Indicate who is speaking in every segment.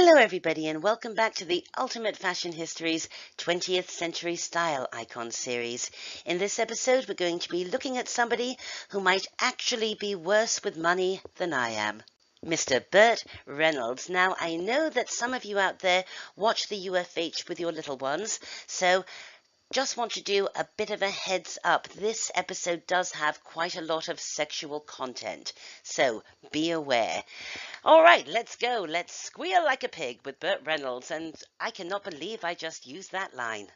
Speaker 1: Hello everybody and welcome back to the Ultimate Fashion History's 20th Century Style Icon series. In this episode we're going to be looking at somebody who might actually be worse with money than I am. Mr. Burt Reynolds. Now I know that some of you out there watch the UFH with your little ones, so just want to do a bit of a heads up. This episode does have quite a lot of sexual content, so be aware. All right, let's go. Let's squeal like a pig with Burt Reynolds, and I cannot believe I just used that line.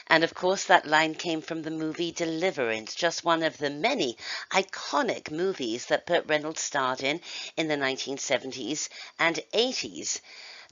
Speaker 1: And of course that line came from the movie Deliverance, just one of the many iconic movies that Burt Reynolds starred in the 1970s and 80s.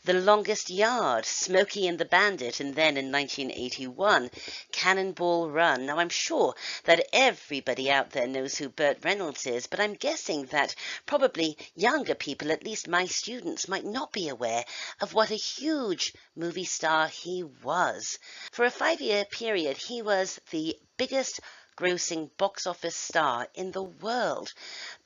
Speaker 1: The Longest Yard, Smokey and the Bandit, and then in 1981, Cannonball Run. Now I'm sure that everybody out there knows who Burt Reynolds is, but I'm guessing that probably younger people, at least my students, might not be aware of what a huge movie star he was. For a 5-year period, he was the biggest grossing box office star in the world.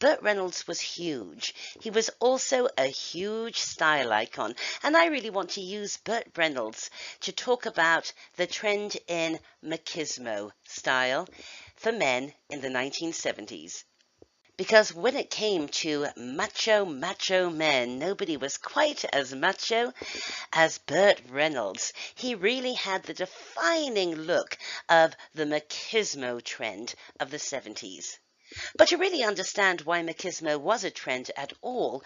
Speaker 1: Burt Reynolds was huge. He was also a huge style icon, and I really want to use Burt Reynolds to talk about the trend in machismo style for men in the 1970s. Because when it came to macho men, nobody was quite as macho as Burt Reynolds. He really had the defining look of the machismo trend of the 70s. But to really understand why machismo was a trend at all,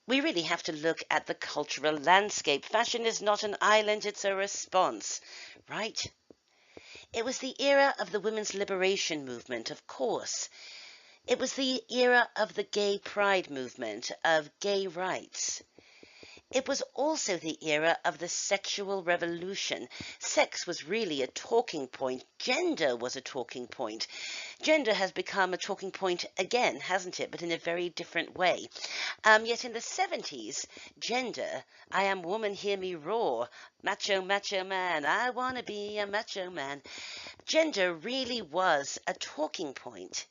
Speaker 1: we really have to look at the cultural landscape. Fashion is not an island, it's a response, right? It was the era of the women's liberation movement, of course. It was the era of the gay pride movement, of gay rights. It was also the era of the sexual revolution. Sex was really a talking point. Gender was a talking point. Gender has become a talking point again, hasn't it? But in a very different way. Yet in the 70s, gender, I am woman, hear me roar. Macho man, I want to be a macho man. Gender really was a talking point,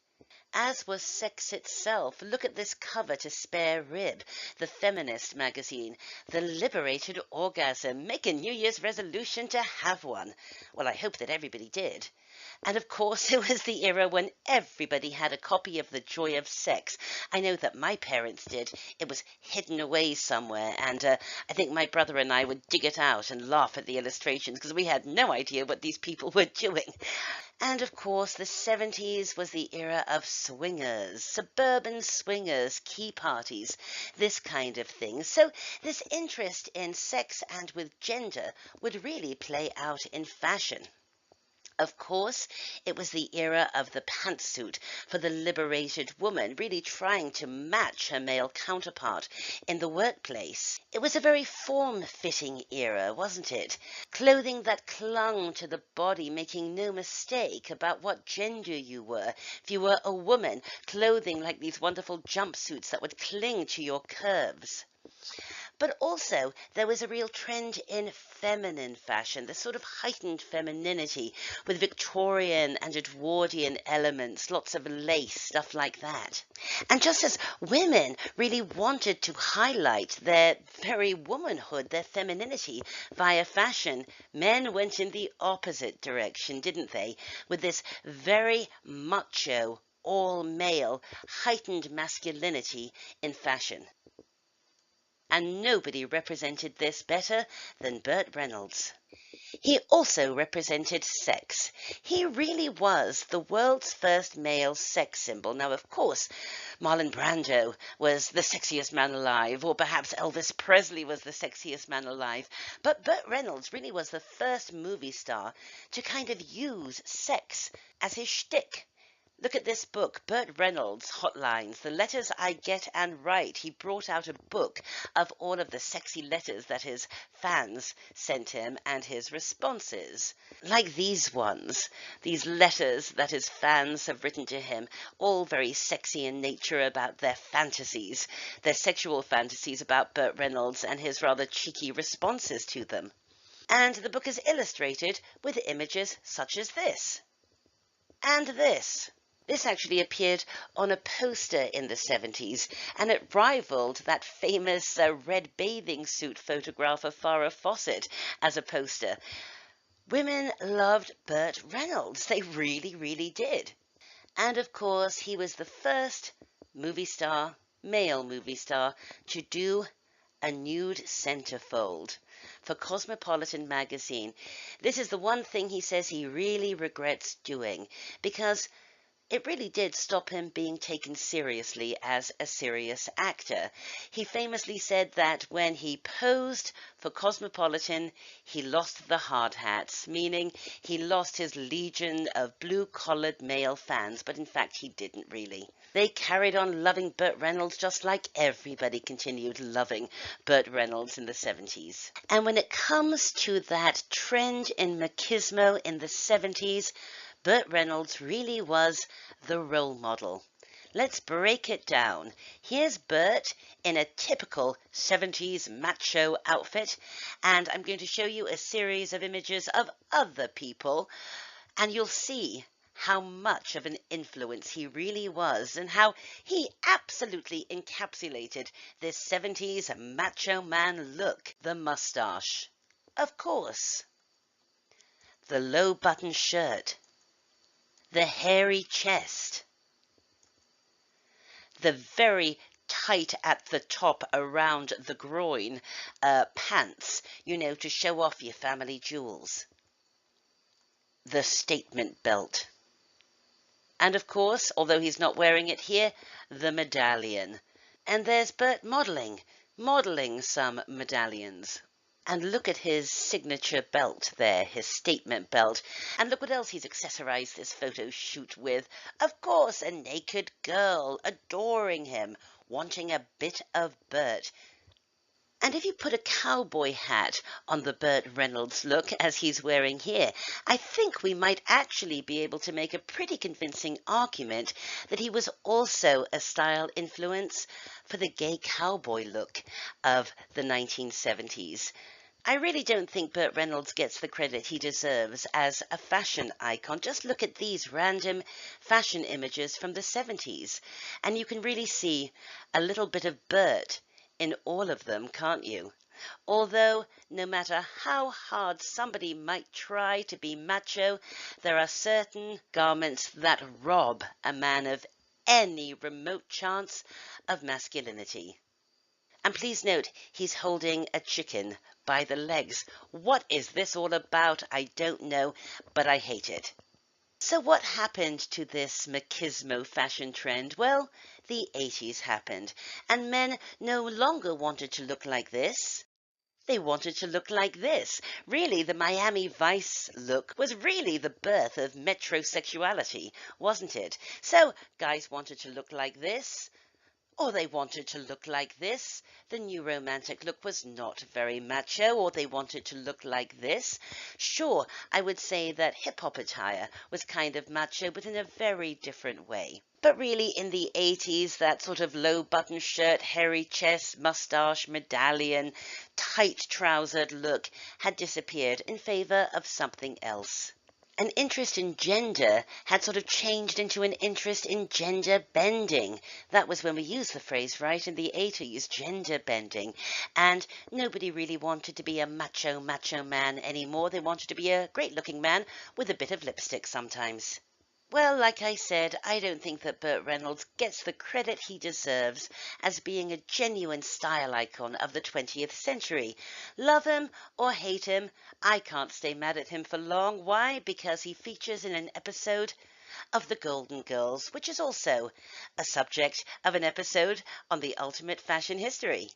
Speaker 1: as was sex itself. Look at this cover to Spare Rib, the feminist magazine. The liberated orgasm. Make a New Year's resolution to have one. Well, I hope that everybody did. And of course, it was the era when everybody had a copy of The Joy of Sex. I know that my parents did. It was hidden away somewhere, and I think my brother and I would dig it out and laugh at the illustrations because we had no idea what these people were doing. And of course, the 70s was the era of swingers, suburban swingers, key parties, this kind of thing. So this interest in sex and with gender would really play out in fashion. Of course, it was the era of the pantsuit for the liberated woman, really trying to match her male counterpart in the workplace. It was a very form-fitting era, wasn't it? Clothing that clung to the body, making no mistake about what gender you were. If you were a woman, clothing like these wonderful jumpsuits that would cling to your curves. But also, there was a real trend in feminine fashion, this sort of heightened femininity with Victorian and Edwardian elements, lots of lace, stuff like that. And just as women really wanted to highlight their very womanhood, their femininity via fashion, men went in the opposite direction, didn't they? With this very macho, all-male, heightened masculinity in fashion. And nobody represented this better than Burt Reynolds. He also represented sex. He really was the world's first male sex symbol. Now, of course, Marlon Brando was the sexiest man alive, or perhaps Elvis Presley was the sexiest man alive. But Burt Reynolds really was the first movie star to kind of use sex as his shtick. Look at this book, Burt Reynolds' Hotlines, The Letters I Get and Write. He brought out a book of all of the sexy letters that his fans sent him and his responses. Like these ones, these letters that his fans have written to him, all very sexy in nature about their fantasies, their sexual fantasies about Burt Reynolds and his rather cheeky responses to them. And the book is illustrated with images such as this. And this. This actually appeared on a poster in the 70s, and it rivaled that famous red bathing suit photograph of Farrah Fawcett as a poster. Women loved Burt Reynolds. They really, really did. And of course, he was the first movie star, male movie star, to do a nude centerfold for Cosmopolitan magazine. This is the one thing he says he really regrets doing, because it really did stop him being taken seriously as a serious actor. He famously said that when he posed for Cosmopolitan, he lost the hard hats, meaning he lost his legion of blue-collared male fans, but in fact he didn't really. They carried on loving Burt Reynolds just like everybody continued loving Burt Reynolds in the 70s. And when it comes to that trend in machismo in the 70s, Burt Reynolds really was the role model. Let's break it down. Here's Burt in a typical 70s macho outfit, and I'm going to show you a series of images of other people, and you'll see how much of an influence he really was and how he absolutely encapsulated this 70s macho man look. The mustache, of course, the low-button shirt, the hairy chest, the very tight at the top around the groin pants, to show off your family jewels, the statement belt, and of course, although he's not wearing it here, the medallion. And there's Burt modeling some medallions. And look at his signature belt there, his statement belt. And look what else he's accessorized this photo shoot with. Of course, a naked girl adoring him, wanting a bit of Burt. And if you put a cowboy hat on the Burt Reynolds look, as he's wearing here, I think we might actually be able to make a pretty convincing argument that he was also a style influence for the gay cowboy look of the 1970s. I really don't think Burt Reynolds gets the credit he deserves as a fashion icon. Just look at these random fashion images from the 70s, and you can really see a little bit of Burt in all of them, can't you? Although, no matter how hard somebody might try to be macho, there are certain garments that rob a man of any remote chance of masculinity. And please note, he's holding a chicken by the legs. What is this all about? I don't know, but I hate it. So what happened to this machismo fashion trend? Well, the 80s happened, and men no longer wanted to look like this. They wanted to look like this. Really, the Miami Vice look was really the birth of metrosexuality, wasn't it? So guys wanted to look like this, or they wanted to look like this. The new romantic look was not very macho, or they wanted to look like this. Sure, I would say that hip-hop attire was kind of macho, but in a very different way. But really, in the 80s, that sort of low-button shirt, hairy chest, mustache, medallion, tight-trousered look had disappeared in favor of something else. An interest in gender had sort of changed into an interest in gender bending. That was when we used the phrase, right, in the 80s, gender bending. And nobody really wanted to be a macho man anymore. They wanted to be a great-looking man with a bit of lipstick sometimes. Well, like I said, I don't think that Burt Reynolds gets the credit he deserves as being a genuine style icon of the 20th century. Love him or hate him, I can't stay mad at him for long. Why? Because he features in an episode of The Golden Girls, which is also a subject of an episode on the Ultimate Fashion History.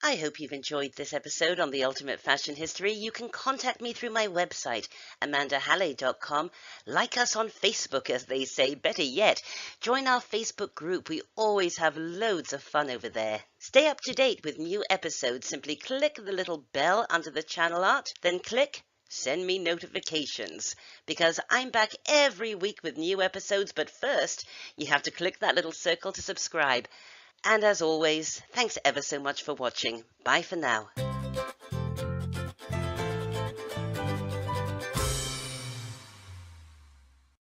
Speaker 1: I hope you've enjoyed this episode on the Ultimate Fashion History. You can contact me through my website, amandahalley.com. Like us on Facebook, as they say. Better yet, join our Facebook group. We always have loads of fun over there. Stay up to date with new episodes. Simply click the little bell under the channel art, then click Send Me Notifications, because I'm back every week with new episodes. But first, you have to click that little circle to subscribe. And as always, thanks ever so much for watching. Bye for now.